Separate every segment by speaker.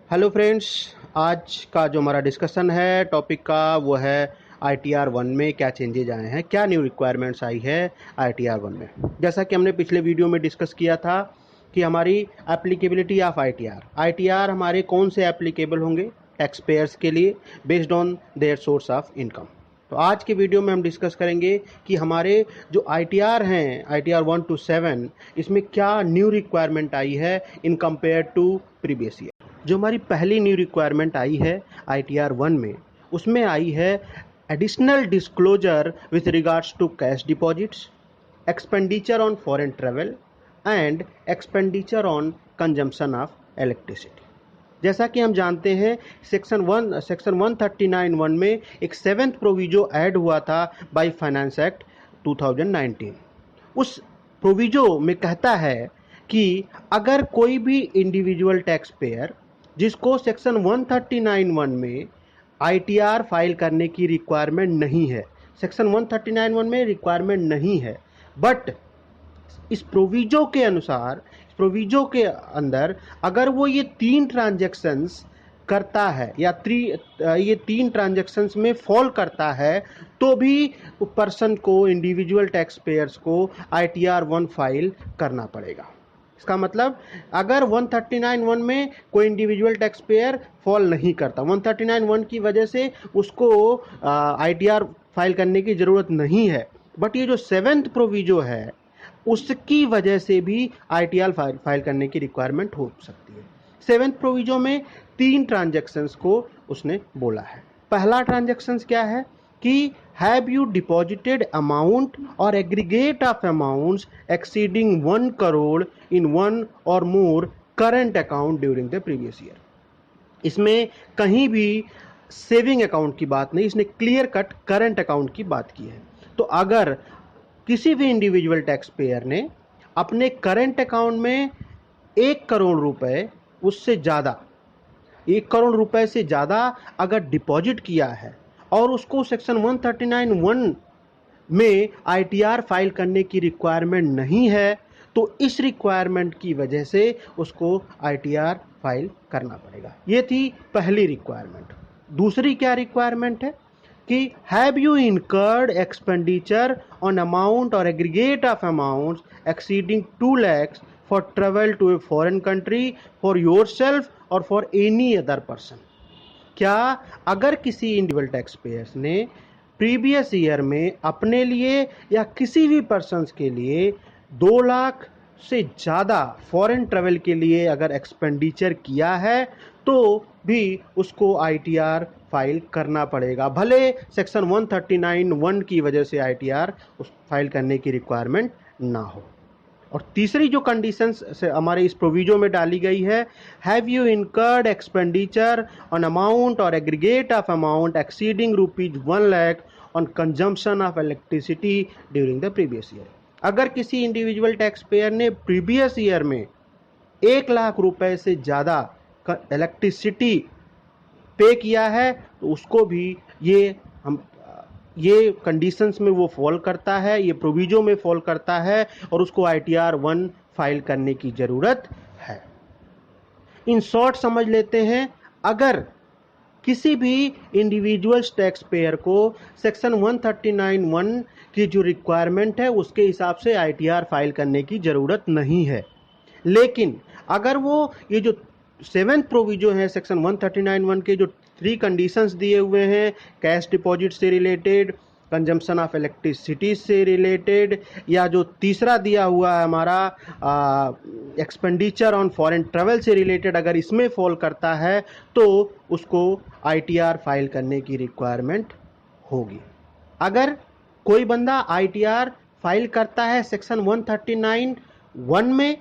Speaker 1: Hello friends. आज का जो हमारा डिस्कशन है टॉपिक का वो है ITR 1 में क्या चेंजेज आए हैं, क्या न्यू रिक्वायरमेंट्स आई है ITR 1 में। जैसा कि हमने पिछले वीडियो में डिस्कस किया था कि हमारी एप्लीकेबिलिटी ऑफ ITR हमारे कौन से एप्लीकेबल होंगे टैक्स पेयर्स के लिए based on their source of income. तो आज के वीडियो में हम डिस्कस करेंगे कि हमारे जो ITR हैं ITR 1 to 7 इसमें क्या न्यू रिक्वायरमेंट आई है in compare to previous year. जो हमारी पहली न्यू रिक्वायरमेंट आई है ITR 1 में, उसमें आई है additional disclosure with regards to cash deposits, expenditure on foreign travel and expenditure on consumption of electricity. जैसा कि हम जानते हैं सेक्शन 139(1) में एक 7th प्रोविजो ऐड हुआ था बाय फाइनेंस एक्ट 2019। उस प्रोविजो में कहता है कि अगर कोई भी इंडिविजुअल टैक्स पेयर जिसको सेक्शन 139(1) में ITR फाइल करने की रिक्वायरमेंट नहीं है, सेक्शन 139(1) में रिक्वायरमेंट नहीं है, बट इस प्रोविजो के अनुसार, इस प्रोविजो के अंदर अगर वो ये 3 ट्रांजैक्शंस करता है या ये 3 ट्रांजैक्शंस में फॉल करता है तो भी पर्सन को, इंडिविजुअल टैक्स पेयर्स को ITR 1 फाइल करना पड़ेगा। इसका मतलब अगर 139(1) में कोई इंडिविजुअल टैक्स पेयर फॉल नहीं करता, 139(1) की वजह से उसको ITR फाइल करने की ज़रूरत नहीं है, बट ये जो 7th प्रोविजो है उसकी वजह से भी ITR फाइल करने की रिक्वायरमेंट हो सकती है। 7th प्रोविजो में 3 ट्रांजैक्शंस को उसने बोला है। पहला ट्रांजैक्शंस क्या है कि have you deposited amount or aggregate of amounts exceeding 1 crore in 1 or more current account during the previous year. इसमें कहीं भी सेविंग अकाउंट की बात नहीं, इसने क्लियर कट करंट अकाउंट की बात की है। तो अगर किसी भी इंडिविजुअल टैक्स पेयर ने अपने करंट अकाउंट में 1 करोड़ रुपए उससे ज़्यादा, 1 करोड़ रुपए से ज़्यादा अगर डिपॉजिट किया है और उसको सेक्शन 139(1) में ITR फाइल करने की रिक्वायरमेंट नहीं है, तो इस रिक्वायरमेंट की वजह से उसको ITR फाइल करना पड़ेगा। ये थी पहली रिक्वायरमेंट। दूसरी क्या रिक्वायरमेंट है कि have you incurred expenditure on amount or aggregate of amounts exceeding 2 lakhs for travel to a foreign country for yourself or for any other person. क्या अगर किसी इंडिविजुअल टैक्स पेयर्स ने प्रीवियस ईयर में अपने लिए या किसी भी पर्सन्स के लिए 2 लाख से ज़्यादा फॉरेन ट्रेवल के लिए अगर एक्सपेंडिचर किया है तो भी उसको ITR फाइल करना पड़ेगा, भले सेक्शन 139(1) की वजह से ITR उस फाइल करने की रिक्वायरमेंट ना हो। और तीसरी जो कंडीशंस से हमारे इस प्रोविजो में डाली गई है, have you incurred expenditure on amount or aggregate of amount exceeding ₹1 lakh on consumption of electricity during the previous year. अगर किसी इंडिविजुअल टैक्स पेयर ने प्रीवियस ईयर में 1 लाख रुपए से ज़्यादा इलेक्ट्रिसिटी पे किया है तो उसको भी ये कंडीशंस में वो फॉल करता है, ये प्रोविजो में फॉल करता है और उसको ITR 1 फाइल करने की ज़रूरत है। इन शॉर्ट समझ लेते हैं, अगर किसी भी इंडिविजुअल टैक्स पेयर को सेक्शन 139(1) की जो रिक्वायरमेंट है उसके हिसाब से ITR फाइल करने की ज़रूरत नहीं है, लेकिन अगर वो ये जो 7th प्रोविजो है सेक्शन 139(1) के जो 3 कंडीशंस दिए हुए हैं, कैश डिपॉजिट से रिलेटेड, कंजम्पशन ऑफ इलेक्ट्रिसिटी से रिलेटेड, या जो तीसरा दिया हुआ है हमारा एक्सपेंडिचर ऑन फॉरेन ट्रेवल से रिलेटेड, अगर इसमें फॉल करता है तो उसको ITR फाइल करने की रिक्वायरमेंट होगी। अगर कोई बंदा ITR फाइल करता है सेक्शन 139(1) में,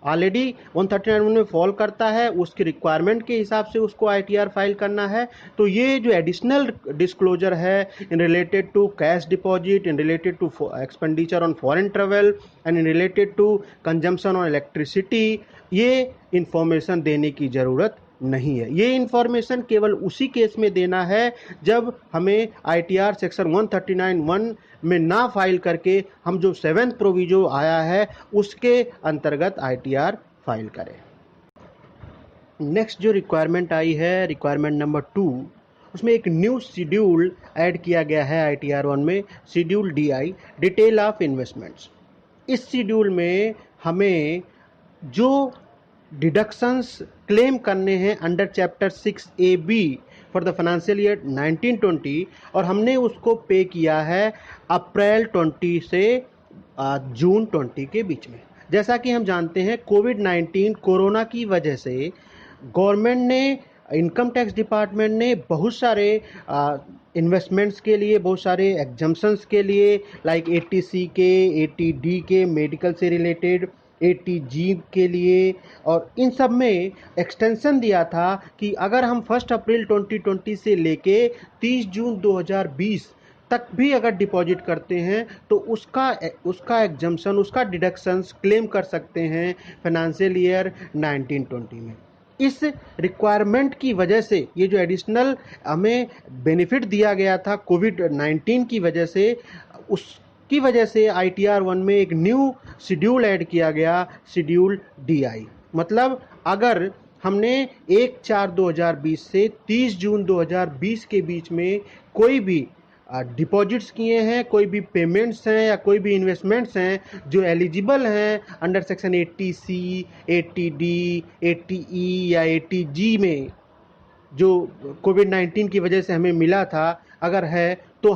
Speaker 1: ऑलरेडी 139(1) में फॉल करता है, उसकी रिक्वायरमेंट के हिसाब से उसको ITR फाइल करना है, तो ये जो एडिशनल डिस्क्लोजर है इन रिलेटेड टू कैश डिपॉजिट, इन related to expenditure on foreign travel and इन related to consumption on electricity, ये इंफॉर्मेशन देने की ज़रूरत नहीं है। ये इंफॉर्मेशन केवल उसी केस में देना है जब हमें ITR सेक्शन 139(1) में ना फाइल करके हम जो 7th प्रोविजो आया है उसके अंतर्गत ITR फाइल करें। नेक्स्ट जो रिक्वायरमेंट आई है, रिक्वायरमेंट नंबर 2, उसमें एक न्यू शेड्यूल ऐड किया गया है ITR 1 में, schedule DI, detail of investments. इस शेड्यूल में हमें जो डिडक्शंस क्लेम करने हैं under chapter 6AB for the financial year 1920, और हमने उसको पे किया है अप्रैल 20 से जून 20 के बीच में। जैसा कि हम जानते हैं, कोविड-19 कोरोना की वजह से गवर्नमेंट ने, इनकम टैक्स डिपार्टमेंट ने बहुत सारे इन्वेस्टमेंट्स के लिए, बहुत सारे एग्जम्पशंस के लिए, लाइक 80C के, 80D के, मेडिकल से रिलेटेड, 80G के लिए, और इन सब में एक्सटेंशन दिया था कि अगर हम 1 अप्रैल 2020 से लेके 30 जून 2020 तक भी अगर डिपॉजिट करते हैं तो उसका एग्जम्पशन, उसका डिडक्शंस क्लेम कर सकते हैं फाइनेंशियल ईयर 1920 में। इस रिक्वायरमेंट की वजह से, ये जो एडिशनल हमें बेनिफिट दिया गया था कोविड-19 की वजह से, उसकी वजह से ITR 1 में एक न्यू शेड्यूल ऐड किया गया, शेड्यूल DI। मतलब अगर हमने 1/4/2020 से 30 जून 2020 के बीच में कोई भी डिपॉजिट्स किए हैं, कोई भी पेमेंट्स हैं या कोई भी इन्वेस्टमेंट्स हैं जो एलिजिबल हैं under section 80C, 80D, 80E या 80G में, जो कोविड-19 की वजह से हमें मिला था, अगर है तो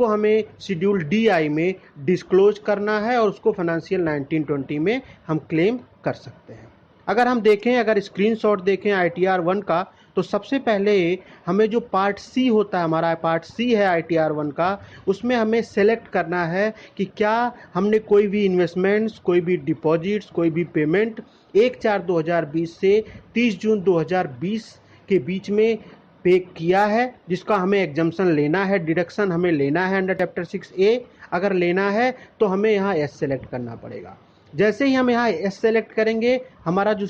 Speaker 1: हमें शेड्यूल DI में डिस्क्लोज करना है और उसको फाइनेंशियल 1920 में हम क्लेम कर सकते हैं। अगर हम देखें, अगर स्क्रीनशॉट देखें ITR 1 का, तो सबसे पहले हमें जो पार्ट C होता है, हमारा पार्ट C है ITR 1 का, उसमें हमें सेलेक्ट करना है कि क्या हमने कोई भी इन्वेस्टमेंट्स, कोई भी डिपॉजिट्स, कोई भी पेमेंट 1/4/2020 से 30 जून 2020 के बीच में पे किया है, जिसका हमें एग्जम्पशन लेना है, डिडक्शन हमें लेना है अंडर चैप्टर 6A। अगर लेना है तो हमें यहाँ S सेलेक्ट करना पड़ेगा। जैसे ही हम यहाँ S सेलेक्ट करेंगे, हमारा जो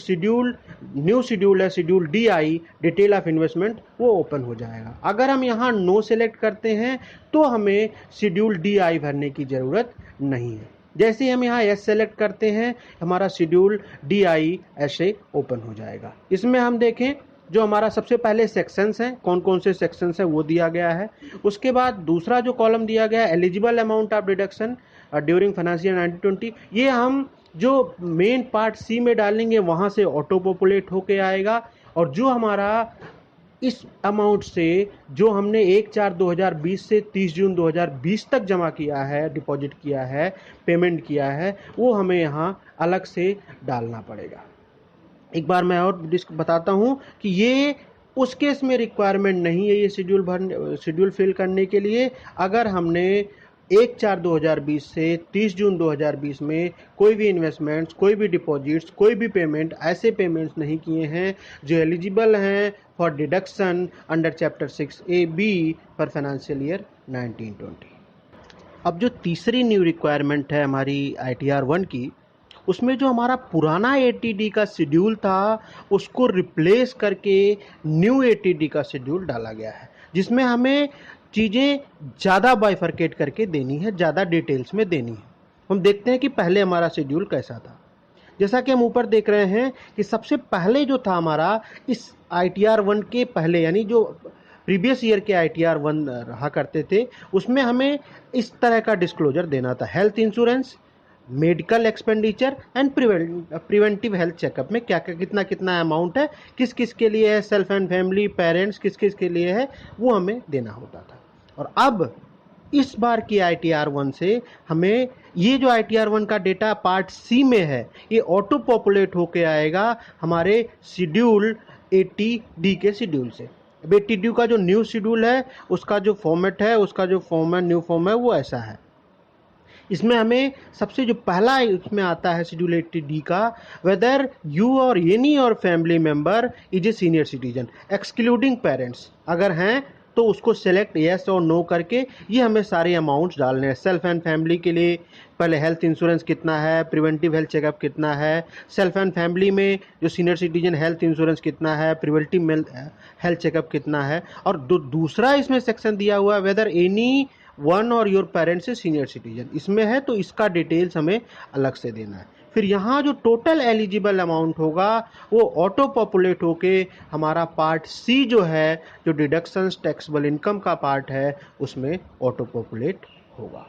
Speaker 1: न्यू शेड्यूल है, schedule DI, detail of investment, वो ओपन हो जाएगा। अगर हम यहाँ नो सेलेक्ट करते हैं तो हमें शेड्यूल DI भरने की ज़रूरत नहीं है। जैसे ही हम यहाँ S सेलेक्ट करते हैं, हमारा शेड्यूल DI ऐसे ओपन हो जाएगा। इसमें हम देखें, जो हमारा सबसे पहले सेक्शंस हैं, कौन कौन से सेक्शंस हैं वो दिया गया है। उसके बाद दूसरा जो कॉलम दिया गया है, eligible amount of deduction during financial 1920, ये हम जो मेन पार्ट C में डालेंगे वहाँ से ऑटो पॉपुलेट होके आएगा, और जो हमारा इस अमाउंट से जो हमने 1/4/2020 से 30 जून 2020 तक जमा किया है, डिपॉजिट किया है, पेमेंट किया है, वो हमें यहाँ अलग से डालना पड़ेगा। एक बार मैं और बताता हूँ कि ये उस केस में रिक्वायरमेंट नहीं है, ये शेड्यूल फिल करने के लिए, अगर हमने 1/4/2020 से 30 जून 2020 में कोई भी इन्वेस्टमेंट्स, कोई भी डिपॉजिट्स, कोई भी पेमेंट, ऐसे पेमेंट्स नहीं किए हैं जो एलिजिबल हैं for deduction under chapter 6AB for financial year 1920। अब जो तीसरी न्यू रिक्वायरमेंट है हमारी ITR 1 की, उसमें जो हमारा पुराना 80D का शेड्यूल था उसको रिप्लेस करके न्यू 80D का शेड्यूल डाला गया है, जिसमें हमें चीज़ें ज़्यादा बाइफरकेट करके देनी है, ज़्यादा डिटेल्स में देनी है। हम देखते हैं कि पहले हमारा शेड्यूल कैसा था। जैसा कि हम ऊपर देख रहे हैं कि सबसे पहले जो था हमारा, इस ITR 1 के पहले, यानी जो प्रीवियस ईयर के ITR 1 रहा करते थे, उसमें हमें इस तरह का डिस्क्लोजर देना था। Health insurance, medical expenditure and preventive health checkup में क्या क्या कितना कितना अमाउंट है, किस किस के लिए है, सेल्फ एंड फैमिली, पेरेंट्स, किस किस के लिए है, वो हमें देना होता था। और अब इस बार की ITR 1 से हमें ये जो ITR 1 का डेटा पार्ट C में है, ये ऑटो पॉपुलेट होके आएगा हमारे शेड्यूल 80D के शेड्यूल से। अब 80D का जो न्यू शेड्यूल है, उसका जो फॉर्मेट है, उसका जो फॉर्म है, न्यू फॉर्म है, वो ऐसा है। इसमें हमें सबसे जो पहला इसमें आता है शेड्यूल 80D का, वेदर यू और एनी और family member is a senior citizen excluding parents, अगर हैं तो उसको सेलेक्ट येस और नो करके ये हमें सारे अमाउंट्स डालने हैं। सेल्फ एंड फैमिली के लिए पहले हेल्थ इंश्योरेंस कितना है, प्रिवेंटिव हेल्थ चेकअप कितना है, सेल्फ एंड फैमिली में जो सीनियर सिटीजन हेल्थ इंश्योरेंस कितना है, प्रिवेंटिव हेल्थ चेकअप कितना है, और दूसरा इसमें सेक्शन दिया हुआ है वेदर एनी वन और योर पेरेंट्स से सीनियर सिटीजन, इसमें है तो इसका डिटेल्स हमें अलग से देना है। फिर यहाँ जो टोटल एलिजिबल अमाउंट होगा वो ऑटो पॉपुलेट होके हमारा पार्ट सी जो है, जो डिडक्शंस टैक्सेबल इनकम का पार्ट है, उसमें ऑटो पॉपुलेट होगा।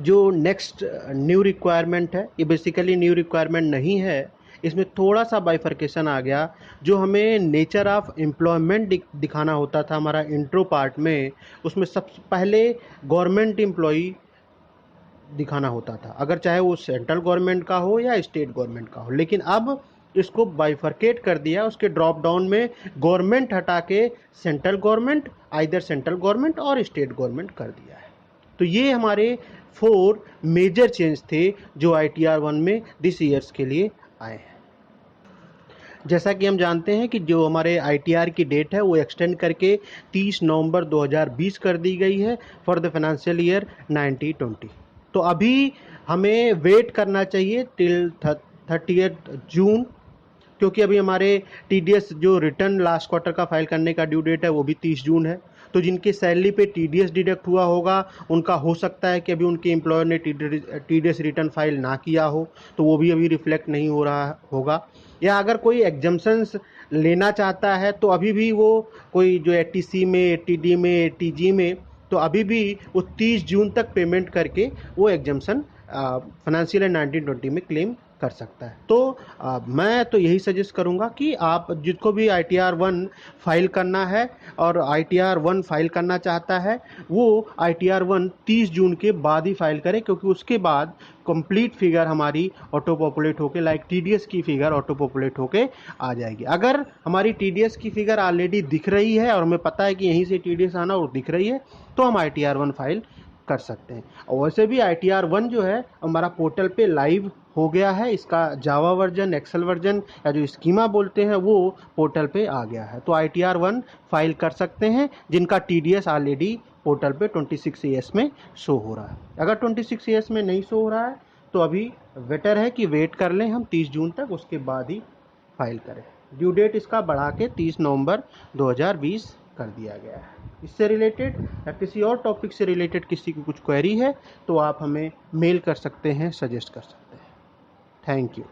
Speaker 1: जो नेक्स्ट न्यू रिक्वायरमेंट है, ये बेसिकली न्यू रिक्वायरमेंट नहीं है, इसमें थोड़ा सा बाइफर्केशन आ गया। जो हमें नेचर ऑफ एम्प्लॉयमेंट दिखाना होता था हमारा इंट्रो पार्ट में, उसमें सबसे पहले गवर्नमेंट एम्प्लॉई दिखाना होता था, अगर चाहे वो सेंट्रल गवर्नमेंट का हो या स्टेट गवर्नमेंट का हो। लेकिन अब इसको बाइफर्केट कर दिया, उसके ड्रॉप डाउन में गवर्नमेंट हटा के central government, either central government और स्टेट गवर्नमेंट कर दिया है। तो ये हमारे 4 मेजर चेंज थे जो ITR 1 में दिस ईयर्स के लिए आए हैं। जैसा कि हम जानते हैं कि जो हमारे ITR की डेट है वो एक्सटेंड करके 30 नवंबर 2020 कर दी गई है फॉर द फाइनेंशियल ईयर 1920। तो अभी हमें वेट करना चाहिए टिल 30 जून, क्योंकि अभी हमारे TDS जो रिटर्न लास्ट क्वार्टर का फाइल करने का ड्यू डेट है वो भी 30 जून है। तो जिनकी सैलरी पे TDS डिडक्ट हुआ होगा, उनका हो सकता है कि अभी उनके एम्प्लॉयर ने TDS रिटर्न फाइल ना किया हो, तो वो भी अभी रिफ्लेक्ट नहीं हो रहा होगा। या अगर कोई एग्जम्पशंस लेना चाहता है तो अभी भी वो कोई जो 80C में, 80D में, 80G में, तो अभी भी वो 30 जून तक पेमेंट करके वो एग्जम्पशन फाइनेंशियल ईयर 1920 में क्लेम कर सकता है। तो मैं तो यही सजेस्ट करूंगा कि आप जिसको भी ITR 1 फाइल करना है और ITR 1 फाइल करना चाहता है, वो ITR 1 30 जून के बाद ही फाइल करे, क्योंकि उसके बाद कंप्लीट फिगर हमारी ऑटो पॉपुलेट होके लाइक TDS की फिगर ऑटो पॉपुलेट होके आ जाएगी। अगर हमारी TDS की फिगर ऑलरेडी दिख रही है और हमें पता है कि यहीं से TDS आना और दिख रही है, तो हम ITR 1 फाइल कर सकते हैं। और वैसे भी ITR 1 जो है हमारा पोर्टल पे लाइव हो गया है, इसका जावा वर्जन, एक्सेल वर्जन या जो स्कीमा बोलते हैं वो पोर्टल पे आ गया है। तो ITR 1 फाइल कर सकते हैं जिनका TDS ऑलरेडी पोर्टल पे 26 ES में शो हो रहा है। अगर 26 ES में नहीं शो हो रहा है तो अभी बेटर है कि वेट कर लें हम 30 जून तक, उसके बाद ही फाइल करें। ड्यू डेट इसका बढ़ा के 30 नवंबर 2020 कर दिया गया है। इससे रिलेटेड या किसी और टॉपिक से रिलेटेड किसी की कुछ क्वेरी है तो आप हमें मेल कर सकते हैं, सजेस्ट कर सकते हैं। Thank you.